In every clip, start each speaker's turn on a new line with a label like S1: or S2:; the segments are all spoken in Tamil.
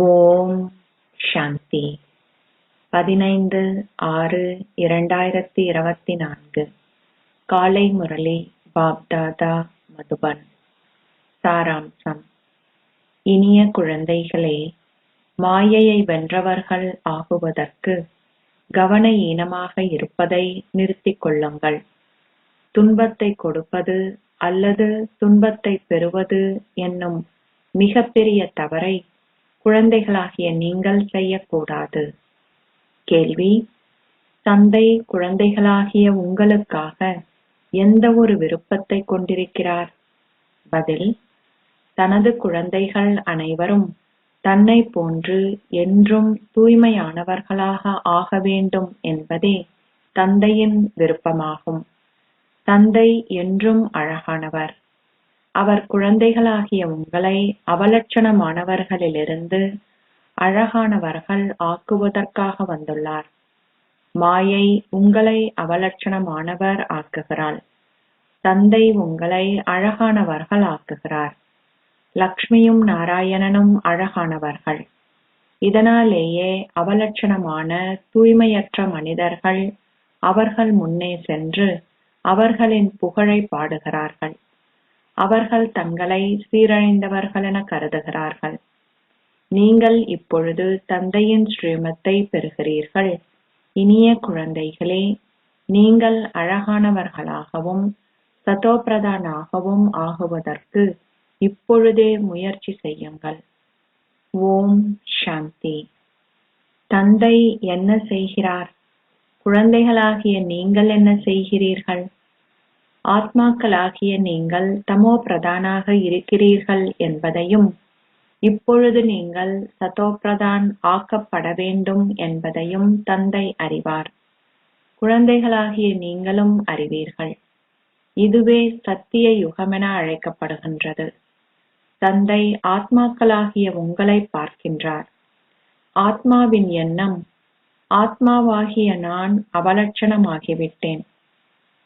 S1: ஓம் சாந்தி. 15/6/2024 காலை முரளி பாப்தாதா மதுபன். சாராம்சம். இனிய குழந்தைகளே, மாயையை வென்றவர்கள் ஆகுவதற்கு கவன ஈனமாக இருப்பதை நிறுத்திக் கொள்ளுங்கள். துன்பத்தை கொடுப்பது அல்லது துன்பத்தை பெறுவது என்னும் மிகப்பெரிய தவறை குழந்தைகளாகிய நீங்கள் செய்யக்கூடாது. கேள்வி: தந்தை குழந்தைகளாகிய உங்களுக்காக எந்த ஒரு விருப்பத்தை கொண்டிருக்கிறார்? பதில்: தனது குழந்தைகள் அனைவரும் தன்னை போன்று என்றும் தூய்மையானவர்களாக ஆக வேண்டும் என்பதே தந்தையின் விருப்பமாகும். தந்தை என்றும் அழகானவர். அவர் குழந்தைகளாகிய உங்களை அவலட்சணமானவர்களிலிருந்து அழகானவர்கள் ஆக்குவதற்காக வந்துள்ளார். மாயை உங்களை அவலட்சணமானவர் ஆக்குகிறாள். தந்தை உங்களை அழகானவர்கள் ஆக்குகிறார். லக்ஷ்மியும் நாராயணனும் அழகானவர்கள். இதனாலேயே அவலட்சணமான தூய்மையற்ற மனிதர்கள் அவர்கள் முன்னே சென்று அவர்களின் புகழை பாடுகிறார்கள். அவர்கள் தங்களை சீரழிந்தவர்கள் என கருதுகிறார்கள். நீங்கள் இப்பொழுது தந்தையின் ஸ்ரீமத்தை பெறுகிறீர்கள். இனிய குழந்தைகளே, நீங்கள் அழகானவர்களாகவும் சதோபிரதானாகவும் ஆகுவதற்கு இப்பொழுதே முயற்சி செய்யுங்கள். ஓம் சாந்தி. தந்தை என்ன செய்கிறார்? குழந்தைகளாகிய நீங்கள் என்ன செய்கிறீர்கள்? ஆத்மாக்களாகிய நீங்கள் தமோ பிரதானாக இருக்கிறீர்கள் என்பதையும் இப்பொழுது நீங்கள் சதோபிரதான் ஆக்கப்பட வேண்டும் என்பதையும் தந்தை அறிவார். குழந்தைகளாகிய நீங்களும் அறிவீர்கள். இதுவே சத்திய யுகமென அழைக்கப்படுகின்றது. தந்தை ஆத்மாக்களாகிய உங்களை பார்க்கின்றார். ஆத்மாவின் எண்ணம்: ஆத்மாவாகிய நான் அவலட்சணமாகிவிட்டேன்.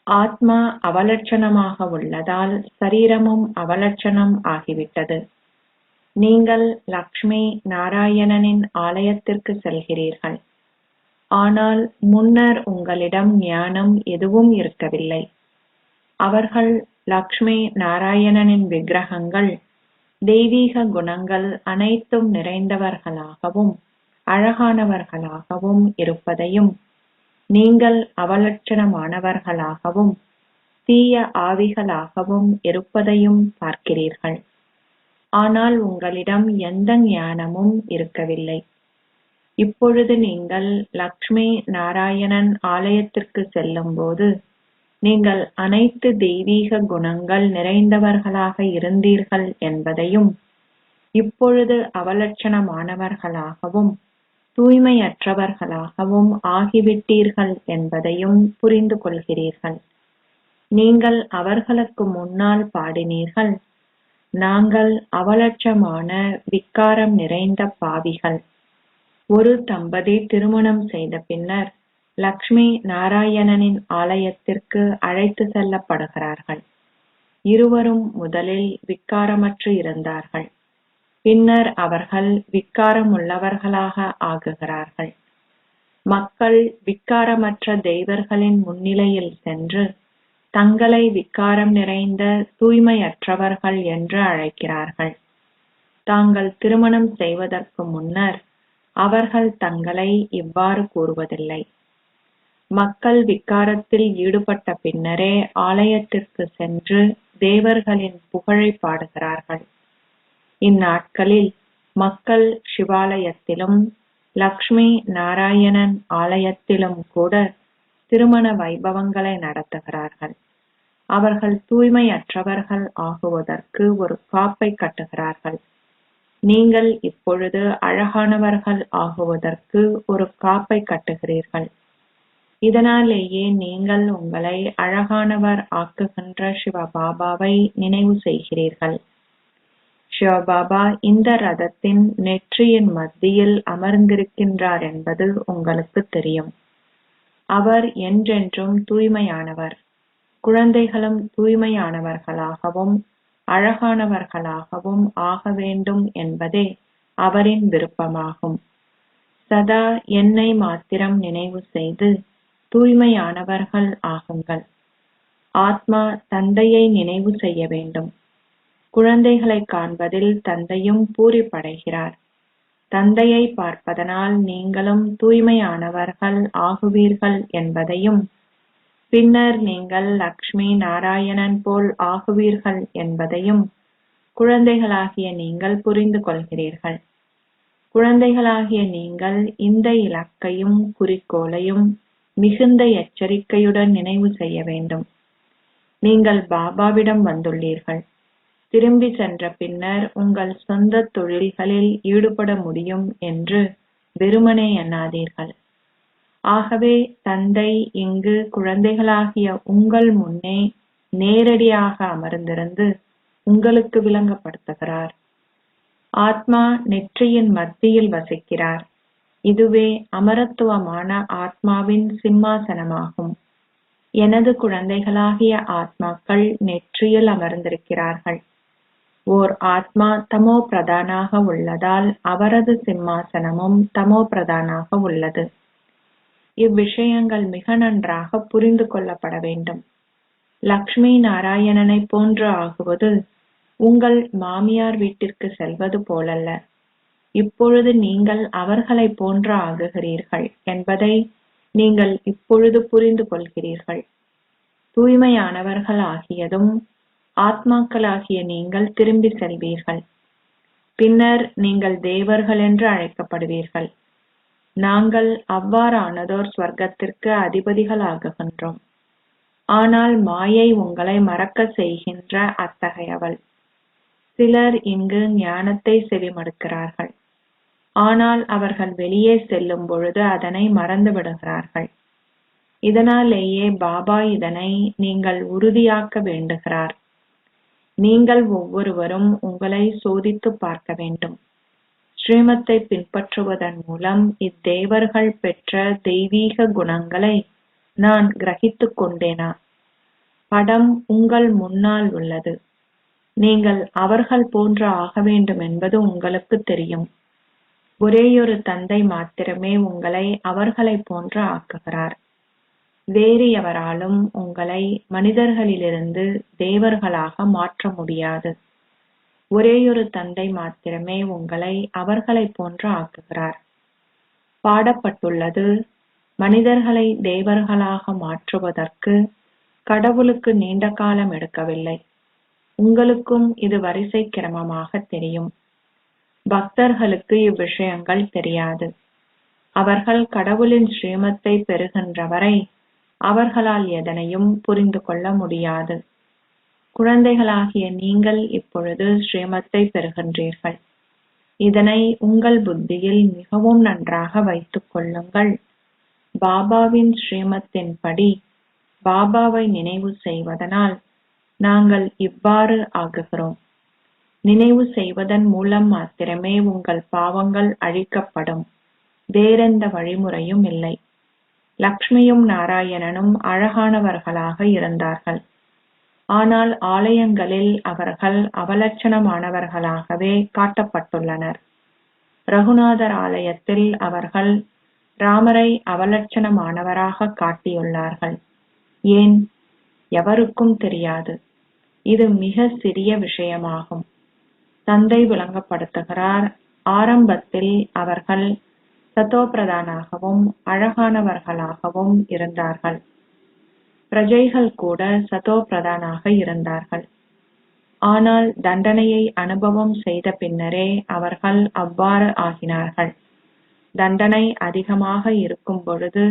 S1: ஆத்மா அவலட்சணமாக உள்ளதால் சரீரமும் அவலட்சணம் ஆகிவிட்டது. நீங்கள் லக்ஷ்மி நாராயணனின் ஆலயத்திற்கு செல்கிறீர்கள். ஆனால் முன்னர் உங்களிடம் ஞானம் எதுவும் இருக்கவில்லை. அவர்கள் லக்ஷ்மி நாராயணனின் விக்கிரகங்கள் தெய்வீக குணங்கள் அனைத்தும் நிறைந்தவர்களாகவும் அழகானவர்களாகவும் இருப்பதையும் நீங்கள் அவலட்சணமானவர்களாகவும் தீய ஆவிகளாகவும் இருப்பதையும் பார்க்கிறீர்கள். ஆனால் உங்களிடம் எந்த ஞானமும் இருக்கவில்லை. இப்பொழுது நீங்கள் லக்ஷ்மி நாராயணன் ஆலயத்திற்கு செல்லும்போது நீங்கள் அனைத்து தெய்வீக குணங்கள் நிறைந்தவர்களாக இருந்தீர்கள் என்பதையும் இப்பொழுது அவலட்சணமானவர்களாகவும் தூய்மையற்றவர்களாகவும் ஆகிவிட்டீர்கள் என்பதையும் புரிந்து கொள்கிறீர்கள். நீங்கள் அவர்களுக்கு முன்னால் பாடினீர்கள், நாங்கள் அவலட்சமான விக்காரம் நிறைந்த பாவிகள். ஒரு தம்பதி திருமணம் செய்த பின்னர் லக்ஷ்மி நாராயணனின் ஆலயத்திற்கு அழைத்து செல்லப்படுகிறார்கள். இருவரும் முதலில் விக்காரமற்று இருந்தார்கள். பின்னர் அவர்கள் விக்காரமுள்ளவர்களாக ஆகுகிறார்கள். மக்கள் விக்காரமற்ற தெய்வர்களின் முன்னிலையில் சென்று தங்களை விக்காரம் நிறைந்த தூய்மையற்றவர்கள் என்று அழைக்கிறார்கள். தாங்கள் திருமணம் செய்வதற்கு முன்னர் அவர்கள் தங்களை இவ்வாறு கூறுவதில்லை. மக்கள் விக்காரத்தில் ஈடுபட்ட பின்னரே ஆலயத்திற்கு சென்று தேவர்களின் புகழை பாடுகிறார்கள். இந்நாட்களில் மக்கள் சிவாலயத்திலும் லக்ஷ்மி நாராயணன் ஆலயத்திலும் கூட திருமண வைபவங்களை நடத்துகிறார்கள். அவர்கள் தூய்மையற்றவர்கள் ஆகுவதற்கு ஒரு காப்பை கட்டுகிறார்கள். நீங்கள் இப்பொழுது அழகானவர்கள் ஆகுவதற்கு ஒரு காப்பை கட்டுகிறீர்கள். இதனாலேயே நீங்கள் உங்களை அழகானவர் ஆக்குகின்ற சிவபாபாவை நினைவு செய்கிறீர்கள். சிவபாபா இந்த ரதத்தின் நெற்றியின் மத்தியில் அமர்ந்திருக்கின்றார் என்பது உங்களுக்கு தெரியும். அவர் என்றென்றும் தூய்மையானவர். குழந்தைகளும் தூய்மையானவர்களாகவும் அழகானவர்களாகவும் ஆக வேண்டும் என்பதே அவரின் விருப்பமாகும். சதா என்னை மாத்திரம் நினைவு செய்து தூய்மையானவர்கள் ஆகுங்கள். ஆத்மா தந்தையை நினைவு செய்ய வேண்டும். குழந்தைகளை காண்பதில் தந்தையும் பூரிப்படைகிறார். தந்தையை பார்ப்பதனால் நீங்களும் தூய்மையானவர்கள் ஆகுவீர்கள் என்பதையும், பின்னர் நீங்கள் லக்ஷ்மி நாராயணன் போல் ஆகுவீர்கள் என்பதையும் குழந்தைகளாகிய நீங்கள் புரிந்து கொள்கிறீர்கள். குழந்தைகளாகிய நீங்கள் இந்த இலக்கையும் குறிக்கோளையும் மிகுந்த எச்சரிக்கையுடன் நினைவு செய்ய வேண்டும். நீங்கள் பாபாவிடம் வந்துள்ளீர்கள். திரும்பி சென்ற பின்னர் உங்கள் சொந்த தொழில்களில் ஈடுபட முடியும் என்று வெறுமனே எண்ணாதீர்கள். ஆகவே தந்தை இங்கு குழந்தைகளாகிய உங்கள் முன்னே நேரடியாக அமர்ந்திருந்து உங்களுக்கு விளங்கப்படுத்துகிறார். ஆத்மா நெற்றியின் மத்தியில் வசிக்கிறார். இதுவே அமரத்துவமான ஆத்மாவின் சிம்மாசனமாகும். எனது குழந்தைகளாகிய ஆத்மாக்கள் நெற்றியில் அமர்ந்திருக்கிறார்கள். ஓர் ஆத்மா தமோ பிரதானாக உள்ளதால் அவரது சிம்மாசனமும் தமோ பிரதானாக உள்ளது. இவ்விஷயங்கள் மிக நன்றாக புரிந்து கொள்ளப்பட வேண்டும். லக்ஷ்மி நாராயணனை போன்று ஆகுவது உங்கள் மாமியார் வீட்டிற்கு செல்வது போலல்ல. இப்பொழுது நீங்கள் அவர்களை போன்று ஆகுகிறீர்கள் என்பதை நீங்கள் இப்பொழுது புரிந்து கொள்கிறீர்கள். தூய்மையானவர்கள் ஆகியதும் ஆத்மாக்களாகிய நீங்கள் திரும்பி செல்வீர்கள். பின்னர் நீங்கள் தேவர்கள் என்று அழைக்கப்படுவீர்கள். நாங்கள் அவ்வாறானதோர் ஸ்வர்க்கத்திற்கு அதிபதிகளாகுகின்றோம். ஆனால் மாயை உங்களை மறக்க செய்கின்ற அத்தகையவள். சிலர் இங்கு ஞானத்தை செவிமடுக்கிறார்கள். ஆனால் அவர்கள் வெளியே செல்லும் பொழுது அதனை மறந்து விடுகிறார்கள். இதனாலேயே பாபா இதனை நீங்கள் உறுதியாக்க வேண்டுகிறார். நீங்கள் ஒவ்வொருவரும் உங்களை சோதித்து பார்க்க வேண்டும். ஸ்ரீமத்தை பின்பற்றுவதன் மூலம் இத்தேவர்கள் பெற்ற தெய்வீக குணங்களை நான் கிரகித்துக் கொண்டேனா? படம் உங்கள் முன்னால் உள்ளது. நீங்கள் அவர்கள் போன்று ஆக வேண்டும் என்பது உங்களுக்கு தெரியும். ஒரேயொரு தந்தை மாத்திரமே உங்களை அவர்களை போன்று ஆக்குகிறார். வேறு எவராலும் உங்களை மனிதர்களிலிருந்து தேவர்களாக மாற்ற முடியாது. ஒரேயொரு தந்தை மாத்திரமே உங்களை அவர்களை போன்று ஆக்குகிறார். பாடப்பட்டுள்ளது, மனிதர்களை தேவர்களாக மாற்றுவதற்கு கடவுளுக்கு நீண்ட காலம் எடுக்கவில்லை. உங்களுக்கும் இது வரிசை கிரமமாக தெரியும். பக்தர்களுக்கு இவ்விஷயங்கள் தெரியாது. அவர்கள் கடவுளின் ஸ்ரீமத்தை பெறுகின்ற வரை அவர்களால் எதனையும் புரிந்து கொள்ள முடியாது. குழந்தைகளாகிய நீங்கள் இப்பொழுது ஸ்ரீமத்தை பெறுகின்றீர்கள். இதனை உங்கள் புத்தியில் மிகவும் நன்றாக வைத்துக் கொள்ளுங்கள். பாபாவின் ஸ்ரீமத்தின்படி பாபாவை நினைவு செய்வதனால் நாங்கள் இவ்வாறு ஆகுகிறோம். நினைவு செய்வதன் மூலம் மாத்திரமே உங்கள் பாவங்கள் அழிக்கப்படும். வேறெந்த வழிமுறையும் இல்லை. லக்ஷ்மியும் நாராயணனும் அழகானவர்களாக இருந்தார்கள். ஆனால் ஆலயங்களில் அவர்கள் அவலட்சணமானவர்களாகவே காட்டப்பட்டுள்ளனர். ரகுநாதர் ஆலயத்தில் அவர்கள் ராமரை அவலட்சணமானவராக காட்டியுள்ளார்கள். ஏன்? எவருக்கும் தெரியாது. இது மிக சிறிய விஷயமாகும். தந்தை விளங்கப்படுத்துகிறார். ஆரம்பத்தில் அவர்கள் சதோபிரதானாகவும் அழகானவர்களாகவும் இருந்தார்கள். பிரஜைகள் கூட சதோபிரதானாக இருந்தார்கள். ஆனால் தண்டனையை அனுபவம் செய்த பின்னரே அவர்கள் அவ்வாறு ஆகினார்கள். தண்டனை அதிகமாக இருக்கும் பொழுது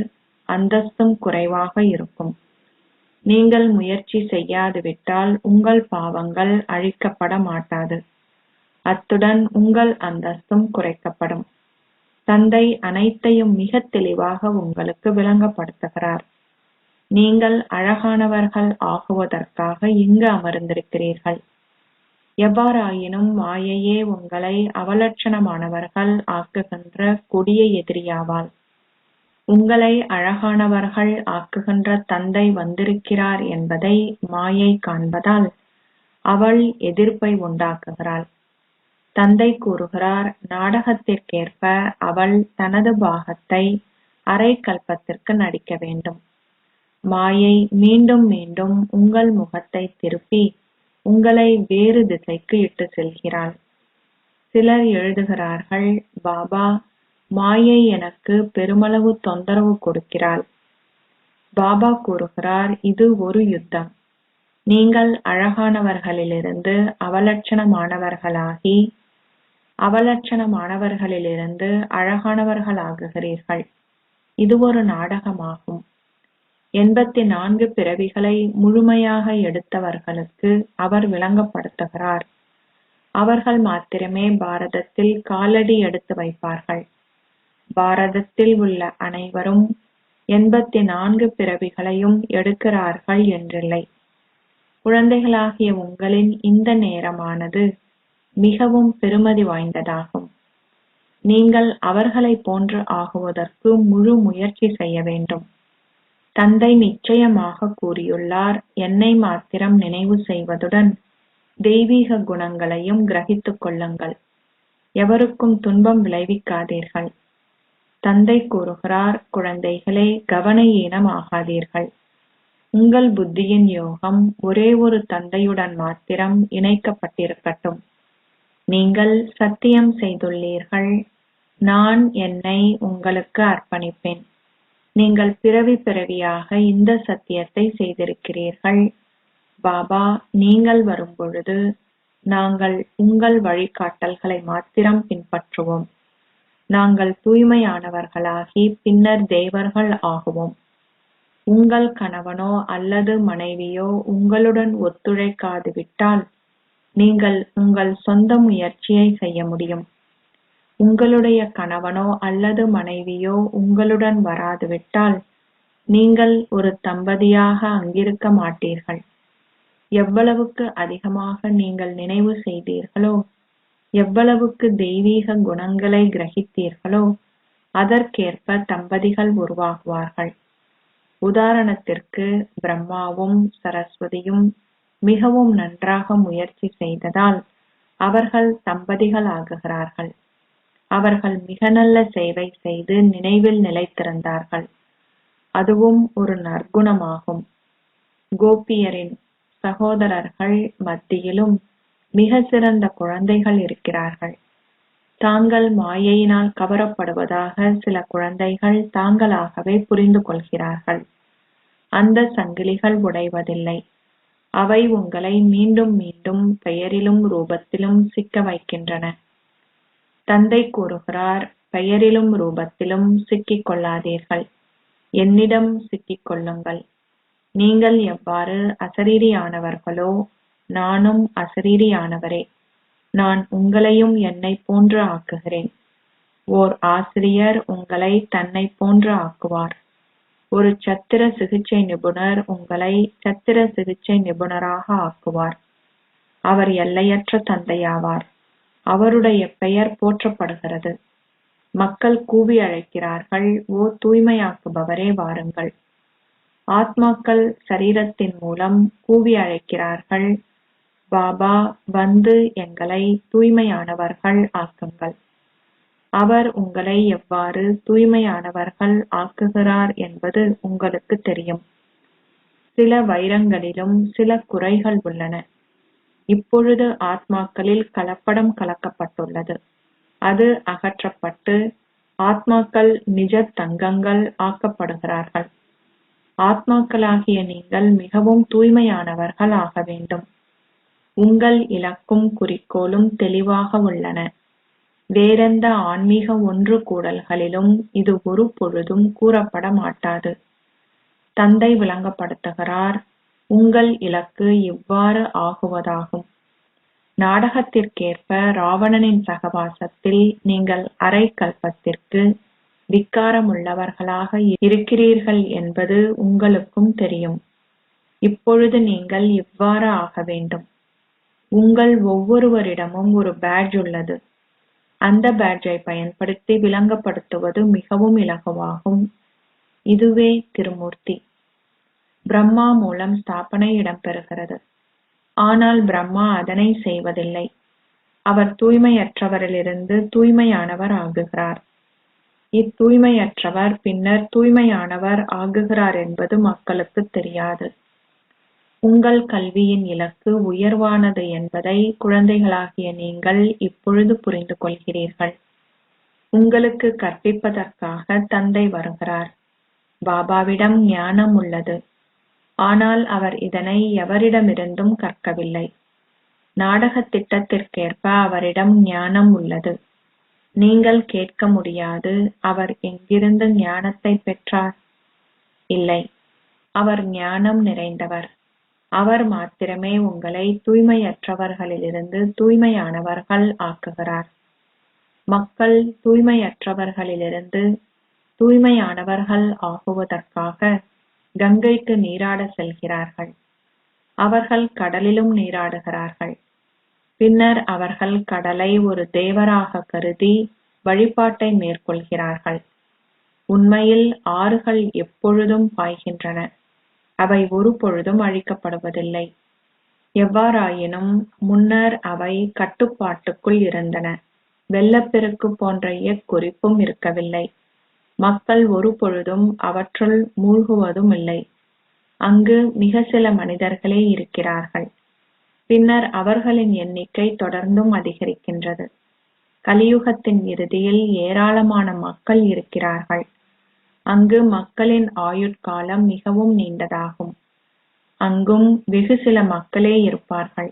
S1: அந்தஸ்தும் குறைவாக இருக்கும். நீங்கள் முயற்சி செய்யாதுவிட்டால் உங்கள் பாவங்கள் அழிக்கப்பட மாட்டாது. அத்துடன் உங்கள் அந்தஸ்தும் குறைக்கப்படும். தந்தை அனைத்தையும் மிக தெளிவாக உங்களுக்கு விளங்கப்படுத்துகிறார். நீங்கள் அழகானவர்கள் ஆகுவதற்காக இங்கு அமர்ந்திருக்கிறீர்கள். எவ்வாறாயினும் மாயையே உங்களை அவலட்சணமானவர்கள் ஆக்குகின்ற கொடிய எதிரியாவாள். உங்களை அழகானவர்கள் ஆக்குகின்ற தந்தை வந்திருக்கிறார் என்பதை மாயை காண்பதால் அவள் எதிர்ப்பை உண்டாக்குகிறாள். தந்தை கூறுகிறார், நாடகத்திற்கேற்ப அவள் தனது பாகத்தை அரை கல்பத்திற்கு நடிக்க வேண்டும். மாயை மீண்டும் மீண்டும் உங்கள் முகத்தை திருப்பி உங்களை வேறு திசைக்கு இட்டு செல்கிறாள். சிலர் எழுதுகிறார்கள், பாபா, மாயை எனக்கு பெருமளவு தொந்தரவு கொடுக்கிறாள். பாபா கூறுகிறார், இது ஒரு யுத்தம். நீங்கள் அழகானவர்களிலிருந்து அவலட்சணமானவர்களாகி அவலட்சணமானவர்களிலிருந்து அழகானவர்களாகுகிறீர்கள். இது ஒரு நாடகமாகும். 84 பிறவிகளை முழுமையாக எடுத்தவர்களுக்கு அவர் விளங்கப்படுத்துகிறார். அவர்கள் மாத்திரமே பாரதத்தில் காலடி எடுத்து வைப்பார்கள். பாரதத்தில் உள்ள அனைவரும் 84 பிறவிகளையும் எடுக்கிறார்கள் என்றில்லை. குழந்தைகளாகிய உங்களின் இந்த நேரமானது மிகவும் பெருமதி வாய்ந்ததாகும். நீங்கள் அவர்களைப் போன்று ஆகுவதற்கு முழு முயற்சி செய்ய வேண்டும். தந்தை நிச்சயமாக கூறியுள்ளார், என்னை மாத்திரம் நினைவு செய்வதுடன் தெய்வீக குணங்களையும் கிரகித்துக் கொள்ளுங்கள். எவருக்கும் துன்பம் விளைவிக்காதீர்கள். தந்தை கூறுகிறார், குழந்தைகளே, கவன ஈனமாகாதீர்கள். உங்கள் புத்தியின் யோகம் ஒரே ஒரு தந்தையுடன் மாத்திரம் இணைக்கப்பட்டிருக்கட்டும். நீங்கள் சத்தியம் செய்துள்ளீர்கள், நான் என்னை உங்களுக்கு அர்ப்பணிப்பேன். நீங்கள் பிறவி பிறவியாக இந்த சத்தியத்தை செய்திருக்கிறீர்கள். பாபா, நீங்கள் வரும்பொழுது நாங்கள் உங்கள் வழிகாட்டல்களை மாத்திரம் பின்பற்றுவோம். நாங்கள் தூய்மையானவர்களாகி பின்னர் தேவர்கள் ஆகுவோம். உங்கள் கணவனோ அல்லது மனைவியோ உங்களுடன் ஒத்துழைக்காது விட்டால் நீங்கள் உங்கள் சொந்த முயற்சியை செய்ய முடியும். உங்களுடைய கணவனோ அல்லது மனைவியோ உங்களுடன் வராது விட்டால் நீங்கள் ஒரு தம்பதியாக அங்கிருக்க மாட்டீர்கள். எவ்வளவுக்கு அதிகமாக நீங்கள் நினைவு செய்தீர்களோ, எவ்வளவுக்கு தெய்வீக குணங்களை கிரகித்தீர்களோ, அதற்கேற்ப தம்பதிகள் உருவாகுவார்கள். உதாரணத்திற்கு, பிரம்மாவும் சரஸ்வதியும் மிகவும் நன்றாக முயற்சி செய்ததால் அவர்கள் தம்பதிகள் ஆகுகிறார்கள். அவர்கள் மிக நல்ல சேவை செய்து நினைவில் நிலைத்திருந்தார்கள். அதுவும் ஒரு நற்குணமாகும். கோபியரின் சகோதரர்கள் மத்தியிலும் மிக சிறந்த குழந்தைகள் இருக்கிறார்கள். தாங்கள் மாயையினால் கவரப்படுவதாக சில குழந்தைகள் தாங்களாகவே புரிந்து கொள்கிறார்கள். அந்த சங்கிலிகள் உடைவதில்லை. அவை உங்களை மீண்டும் மீண்டும் பெயரிலும் ரூபத்திலும் சிக்க வைக்கின்றன. தந்தை கூறுகிறார், பெயரிலும் ரூபத்திலும் சிக்கிக் கொள்ளாதீர்கள். என்னிடம் சிக்கிக் கொள்ளுங்கள். நீங்கள் எவ்வாறு அசரீரியானவர்களோ நானும் அசரீரியானவரே. நான் உங்களையும் என்னை போன்று ஆக்குகிறேன். ஓர் ஆசிரியர் உங்களை தன்னை போன்று ஆக்குவார். ஒரு சத்திர சிகிச்சை நிபுணர் உங்களை சத்திர சிகிச்சை நிபுணராக ஆக்குவார். அவர் எல்லையற்ற தந்தையாவார். அவருடைய பெயர் போற்றப்படுகிறது. மக்கள் கூவி அழைக்கிறார்கள், ஓ தூய்மையாக்குபவரே, வாருங்கள். ஆத்மாக்கள் சரீரத்தின் மூலம் கூவி அழைக்கிறார்கள், பாபா, வந்து எங்களை தூய்மையானவர்கள் ஆக்குங்கள். அவர் உங்களை எவ்வாறு தூய்மையானவர்கள் ஆக்குகிறார் என்பது உங்களுக்கு தெரியும். சில வைரங்களிலும் சில குறைகள் உள்ளன. இப்பொழுது ஆத்மாக்களில் கலப்படம் கலக்கப்பட்டுள்ளது. அது அகற்றப்பட்டு ஆத்மாக்கள் நிஜ தங்கங்கள் ஆக்கப்படுகிறார்கள். ஆத்மாக்களாகிய நீங்கள் மிகவும் தூய்மையானவர்கள் ஆக வேண்டும். உங்கள் இலக்கும் குறிக்கோளும் தெளிவாக உள்ளன. வேறெந்த ஆன்மீக ஒன்று கூடல்களிலும் இது ஒரு பொழுதும் கூறப்பட மாட்டாது. தந்தை விளங்கப்படுத்துகிறார், உங்கள் இலக்கு இவ்வாறு ஆகுவதாகும். நாடகத்திற்கேற்ப ராவணனின் சகவாசத்தில் நீங்கள் அரை கல்பத்திற்கு விக்காரமுள்ளவர்களாக இருக்கிறீர்கள் என்பது உங்களுக்கும் தெரியும். இப்பொழுது நீங்கள் இவ்வாறு ஆக வேண்டும். உங்கள் ஒவ்வொருவரிடமும் ஒரு பேட்ஜ் உள்ளது. அந்த பேட்ஜை பயன்படுத்தி விளங்கப்படுத்துவது மிகவும் இலகுவாகும். இதுவே திருமூர்த்தி. பிரம்மா மூலம் ஸ்தாபனை இடம்பெறுகிறது. ஆனால் பிரம்மா அதனை செய்வதில்லை. அவர் தூய்மையற்றவரிலிருந்து தூய்மையானவர் ஆகுகிறார். இத்தூய்மையற்றவர் பின்னர் தூய்மையானவர் ஆகுகிறார் என்பது மக்களுக்கு தெரியாது. உங்கள் கல்வியின் இலக்கு உயர்வானது என்பதை குழந்தைகளாகிய நீங்கள் இப்பொழுது புரிந்து கொள்கிறீர்கள். உங்களுக்கு கற்பிப்பதற்காக தந்தை வருகிறார். பாபாவிடம் ஞானம் உள்ளது. ஆனால் அவர் இதனை எவரிடமிருந்தும் கற்கவில்லை. நாடகத் திட்டத்திற்கேற்ப அவரிடம் ஞானம் உள்ளது. நீங்கள் கேட்க முடியாது, அவர் எங்கிருந்து ஞானத்தை பெற்றார்? இல்லை, அவர் ஞானம் நிறைந்தவர். அவர் மாத்திரமே உங்களை தூய்மையற்றவர்களிலிருந்து தூய்மையானவர்கள் ஆக்குகிறார். மக்கள் தூய்மையற்றவர்களிலிருந்து தூய்மையானவர்கள் ஆகுவதற்காக கங்கைக்கு நீராட செல்கிறார்கள். அவர்கள் கடலிலும் நீராடுகிறார்கள். பின்னர் அவர்கள் கடலை ஒரு தேவராக கருதி வழிபாட்டை மேற்கொள்கிறார்கள். உண்மையில் ஆறுகள் எப்பொழுதும் பாய்கின்றன. அவை ஒரு பொழுதும் அழிக்கப்படுவதில்லை. எவ்வாறாயினும் முன்னர் அவை கட்டுப்பாட்டுக்குள் இருந்தன. வெள்ளப்பெருக்கு போன்ற எக்குறிப்பும் இருக்கவில்லை. மக்கள் ஒரு பொழுதும் அவற்றுள் மூழ்குவதும் இல்லை. அங்கு மிக சில மனிதர்களே இருக்கிறார்கள். பின்னர் அவர்களின் எண்ணிக்கை தொடர்ந்தும் அதிகரிக்கின்றது. கலியுகத்தின் இறுதியில் ஏராளமான மக்கள் இருக்கிறார்கள். அங்கு மக்களின் ஆயுட்காலம் மிகவும் நீண்டதாகும். அங்கும் வெகு சில மக்களே இருப்பார்கள்.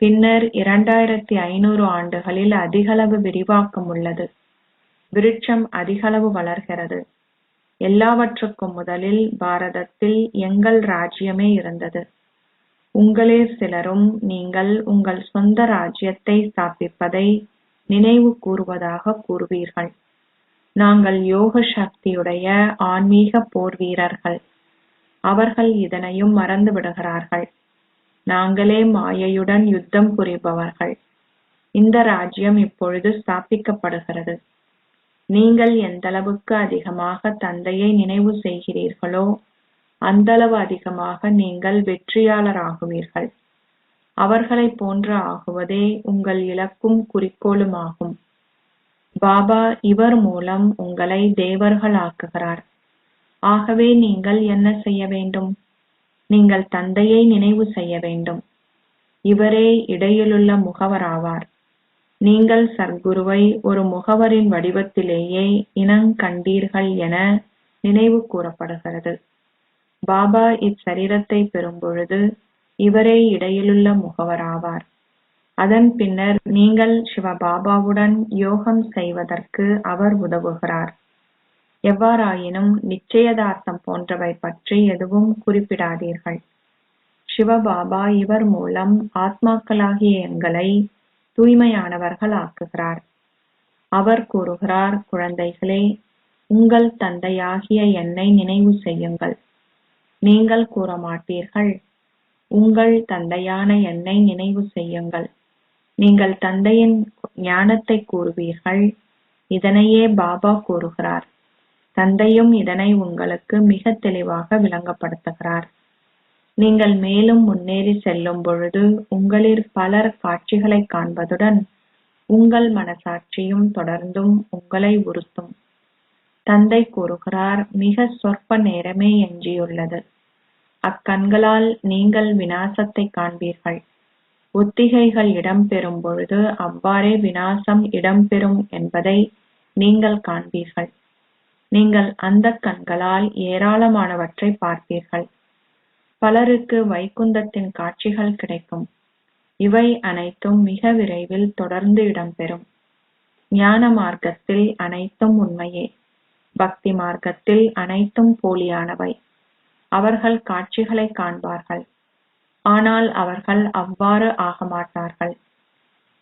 S1: பின்னர் 2500 ஆண்டுகளில் அதிகளவு விரிவாக்கம் உள்ளது. விருட்சம் அதிகளவு வளர்கிறது. எல்லாவற்றுக்கும் முதலில் பாரதத்தில் எங்கள் ராஜ்யமே இருந்தது. உங்களில் சிலரும் நீங்கள் உங்கள் சொந்த ராஜ்யத்தை ஸ்தாபிப்பதை நினைவு கூறுவதாக கூறுவீர்கள். நாங்கள் யோக சக்தியுடைய ஆன்மீக போர் வீரர்கள். அவர்கள் இதனையும் மறந்து விடுகிறார்கள். நாங்களே மாயையுடன் யுத்தம் புரிபவர்கள். இந்த ராஜ்யம் இப்பொழுது ஸ்தாபிக்கப்படுகிறது. நீங்கள் எந்தளவுக்கு அதிகமாக தந்தையை நினைவு செய்கிறீர்களோ அந்தளவு அதிகமாக நீங்கள் வெற்றியாளராகுவீர்கள். அவர்களைப் போன்று ஆகுவதே உங்கள் இலக்கும் குறிக்கோளுமாகும். பாபா இவர் மூலம் உங்களை தேவர்கள் ஆக்குகிறார். ஆகவே நீங்கள் என்ன செய்ய வேண்டும்? நீங்கள் தந்தையை நினைவு செய்ய வேண்டும். இவரே இடையிலுள்ள முகவராவார். நீங்கள் சர்க்குருவை ஒரு முகவரின் வடிவத்திலேயே இனங்கண்டீர்கள் என நினைவு கூறப்படுகிறது. பாபா இச்சரீரத்தை பெறும்பொழுது இவரே இடையிலுள்ள முகவராவார். அதன் பின்னர் நீங்கள் சிவபாபாவுடன் யோகம் செய்வதற்கு அவர் உதவுகிறார். எவ்வாறாயினும் நிச்சயதார்த்தம் போன்றவை பற்றி எதுவும் குறிப்பிடாதீர்கள். சிவபாபா இவர் மூலம் ஆத்மாக்களாகிய எங்களை தூய்மையானவர்கள் ஆக்குகிறார். அவர் கூறுகிறார், குழந்தைகளே, உங்கள் தந்தையாகிய என்னை நினைவு செய்யுங்கள். நீங்கள் கூற மாட்டீர்கள், உங்கள் தந்தையான என்னை நினைவு செய்யுங்கள். நீங்கள் தந்தையின் ஞானத்தை கூறுவீர்கள். இதனையே பாபா கூறுகிறார். தந்தையும் இதனை உங்களுக்கு மிக தெளிவாக விளங்கப்படுத்துகிறார். நீங்கள் மேலும் முன்னேறி செல்லும் பொழுது உங்களில் பலர் காட்சிகளை காண்பதுடன் உங்கள் மனசாட்சியும் தொடர்ந்தும் உங்களை உறுத்தும். தந்தை கூறுகிறார், மிக சொற்ப நேரமே எஞ்சியுள்ளது. அக்கண்களால் நீங்கள் விநாசத்தை காண்பீர்கள். ஒத்திகைகள் இடம்பெறும் பொழுது அவ்வாறே விநாசம் இடம்பெறும் என்பதை நீங்கள் காண்பீர்கள். நீங்கள் அந்த கண்களால் ஏராளமானவற்றை பார்ப்பீர்கள். பலருக்கு வைகுந்தத்தின் காட்சிகள் கிடைக்கும். இவை அனைத்தும் மிக விரைவில் தொடர்ந்து இடம்பெறும். ஞான மார்க்கத்தில் அனைத்தும் உண்மையே. பக்தி மார்க்கத்தில் அனைத்தும் போலியானவை. அவர்கள் காட்சிகளை காண்பார்கள், ஆனால் அவர்கள் அவ்வாறு ஆகமாட்டார்கள்.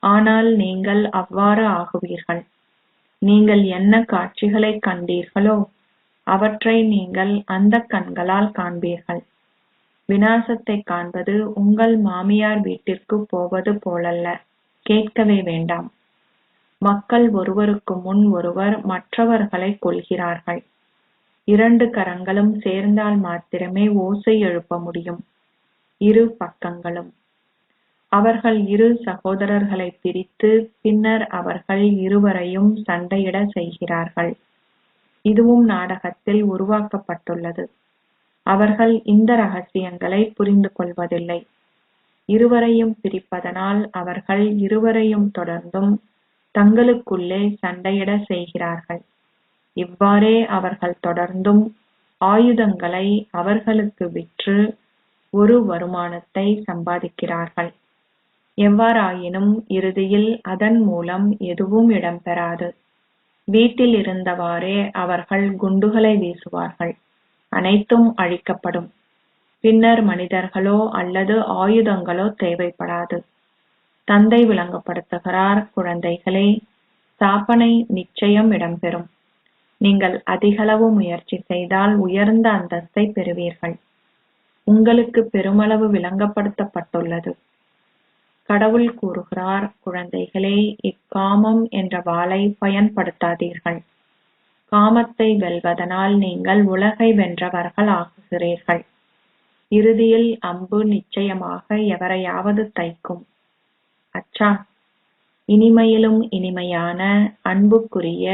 S1: ஆனால் நீங்கள் அவ்வாறு ஆகுவீர்கள். நீங்கள் என்ன காட்சிகளை கண்டீர்களோ அவற்றை நீங்கள் அந்த கண்களால் காண்பீர்கள். விநாசத்தை காண்பது உங்கள் மாமியார் வீட்டிற்கு போவது போலல்ல. கேட்கவே வேண்டாம். மக்கள் ஒருவருக்கு முன் ஒருவர் மற்றவர்களை கொல்கிறார்கள். 2 கரங்களும் சேர்ந்தால் மாத்திரமே ஓசை எழுப்ப முடியும். 2 பக்கங்களும். அவர்கள் இரு சகோதரர்களை பிரித்து பின்னர் அவர்கள் இருவரையும் சண்டையிட செய்கிறார்கள். இதுவும் நாடகத்தில் உருவாக்கப்பட்டுள்ளது. அவர்கள் இந்த ரகசியங்களை புரிந்து கொள்வதில்லை. இருவரையும் பிரிப்பதனால் அவர்கள் இருவரையும் தொடர்ந்தும் தங்களுக்குள்ளே சண்டையிட செய்கிறார்கள். இவ்வாறே அவர்கள் தொடர்ந்தும் ஆயுதங்களை அவர்களுக்கு விற்று ஒரு வருமானத்தை சம்பாதிக்கிறார்கள். எவ்வாறாயினும் இறுதியில் அதன் மூலம் எதுவும் இடம்பெறாது. வீட்டில் இருந்தவாறே அவர்கள் குண்டுகளை வீசுவார்கள். அனைத்தும் அழிக்கப்படும். பின்னர் மனிதர்களோ அல்லது ஆயுதங்களோ தேவைப்படாது. தந்தை விளங்கப்படுத்துகிறார், குழந்தைகளே, ஸ்தாபனை நிச்சயம் இடம்பெறும். நீங்கள் அதிகளவு முயற்சி செய்தால் உயர்ந்த அந்தஸ்தை பெறுவீர்கள். உங்களுக்கு பெருமளவு விளங்கப்படுத்தப்பட்டுள்ளது. கடவுள் கூறுகிறார், குழந்தைகளே, இக்காமம் என்ற வாளை பயன்படுத்தாதீர்கள். காமத்தை வெல்வதனால் நீங்கள் உலகை வென்றவர்கள் ஆகுகிறீர்கள். இறுதியில் அம்பு நிச்சயமாக எவரையாவது தைக்கும். அச்சா, இனிமையிலும் இனிமையான அன்புக்குரிய,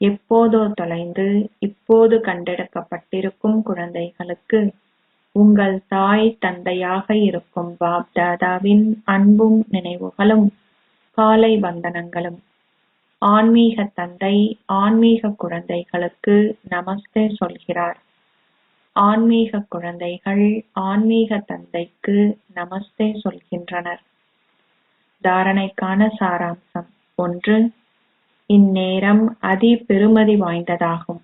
S1: எப்போதோ தொலைந்து இப்போது கண்டெடுக்கப்பட்டிருக்கும் குழந்தைகளுக்கு உங்கள் தாய் தந்தையாக இருக்கும் பாப் தாதாவின் அன்பும் நினைவுகளும் காலை வந்தனங்களும். ஆன்மீக தந்தை ஆன்மீக குழந்தைகளுக்கு நமஸ்தே சொல்கிறார். ஆன்மீக குழந்தைகள் ஆன்மீக தந்தைக்கு நமஸ்தே சொல்கின்றனர். தாரணைக்கான சாராம்சம் 1. இந்நேரம் அதி பெருமதி வாய்ந்ததாகும்.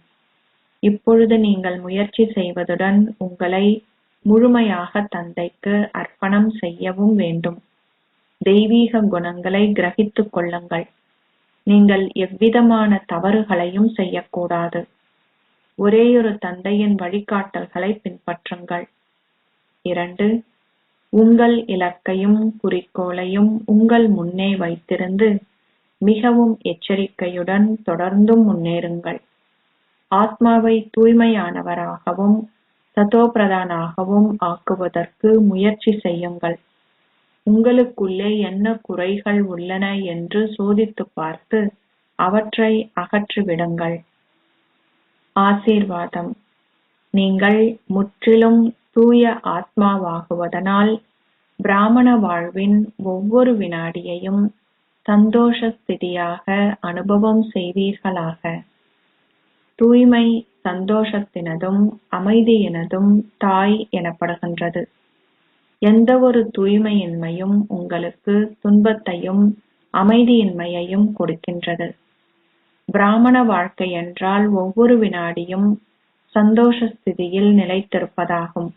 S1: இப்பொழுது நீங்கள் முயற்சி செய்வதுடன் உங்களை முழுமையாக தந்தைக்கு அர்ப்பணம் செய்யவும் வேண்டும். தெய்வீக குணங்களை கிரகித்துக் கொள்ளுங்கள். நீங்கள் எவ்விதமான தவறுகளையும் செய்யக்கூடாது. ஒரேயொரு தந்தையின் வழிகாட்டல்களை பின்பற்றுங்கள். 2. உங்கள் இலக்கையும் குறிக்கோளையும் உங்கள் முன்னே வைத்திருந்து மிகவும் எச்சரிக்கையுடன் தொடர்ந்தும் முன்னேறுங்கள். ஆத்மாவை தூய்மையானவராகவும் சதோபிரதானாகவும் ஆக்குவதற்கு முயற்சி செய்யுங்கள். உங்களுக்குள்ளே என்ன குறைகள் உள்ளன என்று சோதித்துப் பார்த்து அவற்றை அகற்றிவிடுங்கள். ஆசீர்வாதம். நீங்கள் முற்றிலும் தூய ஆத்மாவாகுவதனால் பிராமண வாழ்வின் ஒவ்வொரு வினாடியையும் சந்தோஷ ஸ்திதியாக அனுபவம் செய்வீர்களாக. தூய்மை சந்தோஷத்தினதும் அமைதியினதும் தாய் எனப்படுகின்றது. எந்த ஒரு தூய்மையின்மையும் உங்களுக்கு துன்பத்தையும் அமைதியின்மையையும் கொடுக்கின்றது. பிராமண வாழ்க்கை என்றால் ஒவ்வொரு வினாடியும் சந்தோஷ ஸ்திதியில் நிலைத்திருப்பதாகும்.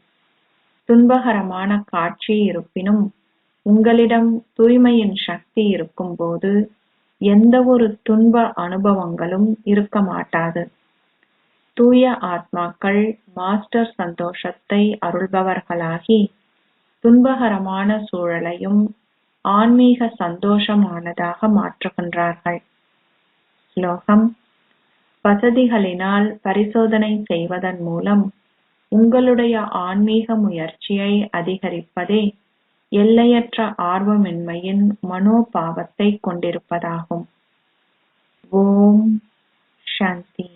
S1: துன்பகரமான காட்சி இருப்பினும் உங்களிடம் தூய்மையின் சக்தி இருக்கும்போது எந்த ஒரு துன்ப அனுபவங்களும் இருக்க மாட்டாது. தூய ஆத்மாக்கள் மாஸ்டர் சந்தோஷத்தை அருள்பவர்களாகி துன்பகரமான சூழலையும் ஆன்மீக சந்தோஷமானதாக மாற்றுகின்றார்கள். ஸ்லோகம். வசதிகளினால் பரிசோதனை செய்வதன் மூலம் உங்களுடைய ஆன்மீக முயற்சியை அதிகரிப்பதே எல்லையற்ற ஆர்வமின்மையின் மனோபாவத்தை கொண்டிருப்பதாகும். ஓம் சாந்தி.